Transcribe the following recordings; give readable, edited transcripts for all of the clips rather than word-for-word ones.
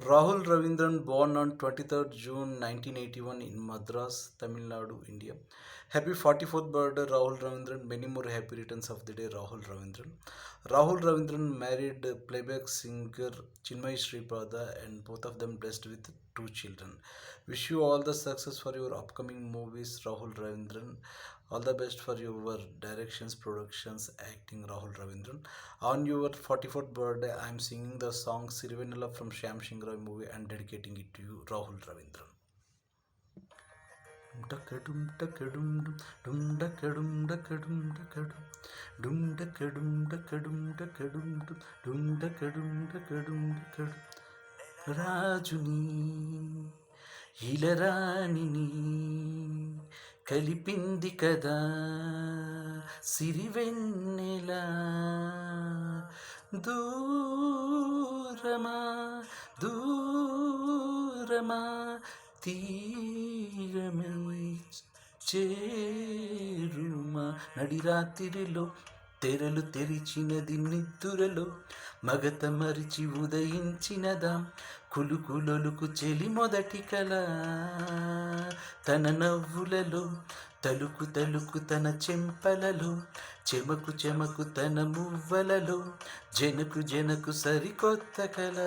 Rahul Ravindran, born on 23rd June 1981 in Madras, Tamil Nadu, India. Happy 44th birthday, Rahul Ravindran. Many more happy returns of the day, Rahul Ravindran. Rahul Ravindran married playback singer Chinmay Sripada, and both of them blessed with two children. Wish you all the success for your upcoming movies, Rahul Ravindran. All the best for your directions, productions, acting, Rahul Ravindran. On your 44th birthday, I am singing the song Sirivenala from Shyam Singh Rai movie and dedicating it to you, Rahul Ravindran. Dakadum dakadum dum dakadum dakadum dakadum dum dakadum dakadum dakadum dum dakadum dakadum dakadum రాజుని ఇలరాణిని కలిపింది కదా సిరివెన్నెల దూరమా దూరమా తీరమై చేరుమా నడిరాత్రిలో తెరలు తెరిచినది నిద్దురలో మగత మరిచి ఉదయించినదా కులుకులొలుకు చెలి మొదటి కల తన నవ్వులలో తలుకు తలుకు తన చెంపలలో చెమకు చెమకు తన మువ్వలలో జనకు జనకు సరికొత్త కల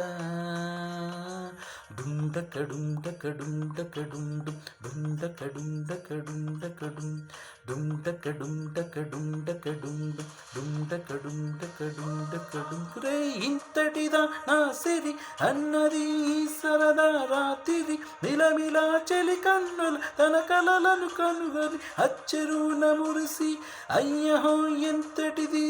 డుండకడుండకడుండకడుండు డుండకడుండకడుండకడుం డుండకడుండకడుండకడుండు డుండకడుండకడుండకడుం రే ఇంతటిదా నా సిరి అన్నది సరదా రాత్రి మిలమిలా చెలి కన్నుల తన కలలను కనుగొని అచ్చెరువున మురిసి అయ్యహో ఎంతటిది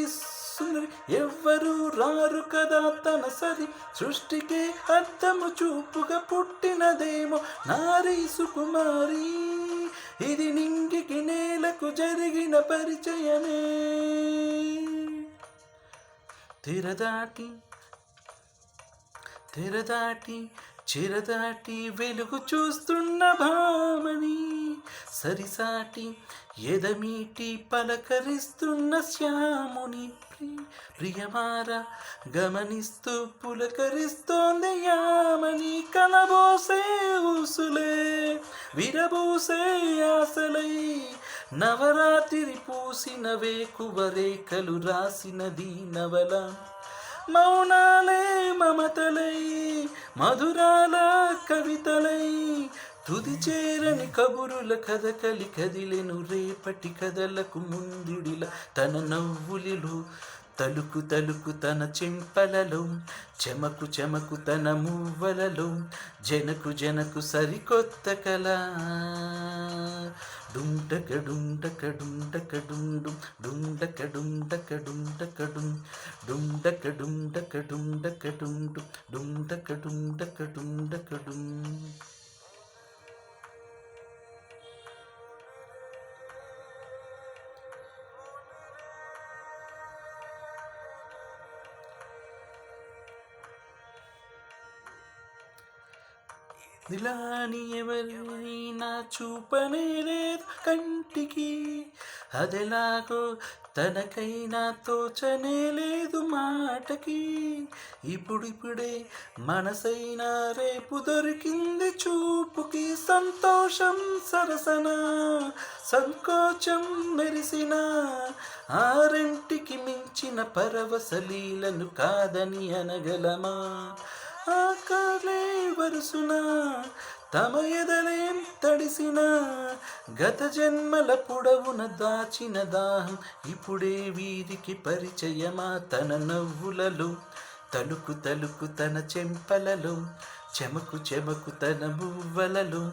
సుందరి ఎవ్వరు రారు కదా తన సరి సృష్టికే అర్థము చూపుగా పుట్టినదేమో నారీ సుకుమారి ఇది నింగికి నేలకు జరిగిన పరిచయమే తెరదాటి తెరదాటి చిరదాటి వెలుగు చూస్తున్న భామని సరిసాటి ఎదమీటి పలకరిస్తున్న శ్యాముని ప్రియమార గమనిస్తూ పులకరిస్తోంది యామని కలబోసే ఊసులే విరబూసే ఆశలై నవరాత్రి పూసిన వేకువరేఖలు రాసినది నవల మౌనాలే మమతలై మధురాల కవితలై తుది చేరని కబురుల కథకలి కదిలెను రేపటి కథలకు ముందుడిల తన నవ్వులిలో తలుకు తలుకు తన చెంపలలో చెమకు చెమకు తన మువ్వలలో జనకు జనకు సరికొత్త కళ డుండకడుండకడుండకడుండు డుండకడుండకడుండకడుం డుండకడుండకడుండకడుండు డుండకడుండకడుండకడుం ఇలాని ఎవరైనా చూపనే లేదు కంటికి అదెలాగో తనకైనా తోచనే లేదు మాటకి ఇప్పుడిప్పుడే మనసైనా రేపు దొరికింది చూపుకి సంతోషం సరసన సంకోచం మెరిసిన ఆరింటికి మించిన పరవశలీలను కాదని అనగలమా ఆకాలే వరుసున తమ ఎదలేం తడిసిన గత జన్మల పొడవున దాచిన దాహం ఇప్పుడే వీరికి పరిచయమా తన నవ్వులలో తలుకు తలుకు తన చెంపలలో చెమకు చెమకు తన మువ్వలలో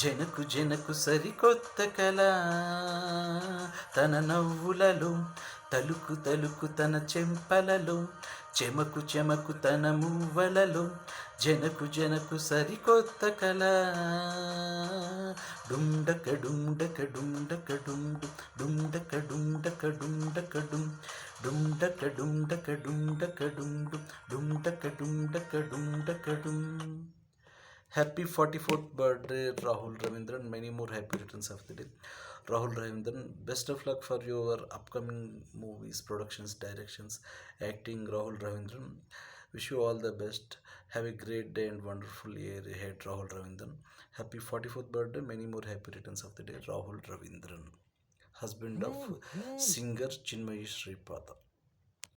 జనకు జనకు సరికొత్త కళ తన నవ్వులలో తలుకు తలుకు తన చెంపలలో చెమకు చెమకు తన మువ్వలలో జనకు జనకు సరికొత్త కళ డుండకడుండకడుండకడుండు డుండకడుండకడుండకడుం డుండకడుండకడుండకడుండు డుండకడుండకడుండకడుం Happy 44th birthday, Rahul Ravindran. Many more happy returns of the day. Rahul Ravindran, best of luck for your upcoming movies, productions, directions, acting, Rahul Ravindran. Wish you all the best. Have a great day and wonderful year ahead, Rahul Ravindran. Happy 44th birthday. Many more happy returns of the day, Rahul Ravindran, husband of singer Chinmayi Sripada.